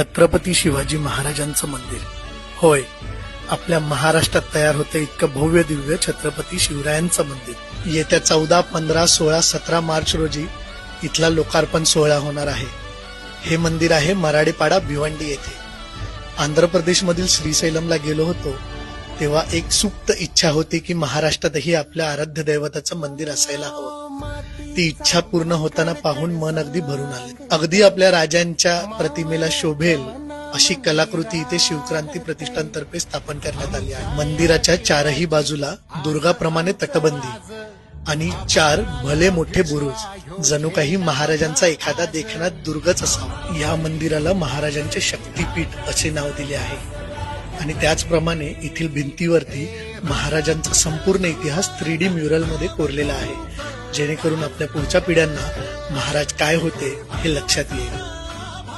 छत्रपती शिवाजी महाराजांचं मंदिर. होय, आपल्या महाराष्ट्रात तयार होतं इतकं भव्य दिव्य छत्रपती शिवरायांचं मंदिर. येत्या 14, 15, 16, 17 मार्च रोजी इथला लोकार्पण सोहळा होणार आहे. हे मंदिर आहे मराडेपाडा भिवंडी येथे. आंध्र प्रदेशमधील श्रीशैलमला गेलो होतो तेव्हा एक सुप्त इच्छा होती की महाराष्ट्रातही आपल्या आराध्य दैवताचं मंदिर असायला हवं. ती इच्छा पूर्ण होताना पाहून मन अगदी भरून आले. अगदी आपल्या राजांच्या प्रतिमेला शोभेल अशी कलाकृती इथे शिवक्रांती प्रतिष्ठानतर्फे स्थापन करण्यात आली आहे. मंदिराच्या चारही बाजूला दुर्गाप्रमाणे तटबंदी आणि 4 भले मोठे बुरुज, जणू काही महाराजांचा एखादा देखणा दुर्गच असावा. या मंदिराला महाराजांचे शक्तीपीठ असे नाव दिले आहे आणि त्याचप्रमाणे येथील भिंतीवरती महाराजांचा संपूर्ण इतिहास 3D म्युरल मध्ये कोरलेला आहे, जेणेकरून आपल्या पुढच्या पिढ्यांना महाराज काय होते हे लक्षात येईल.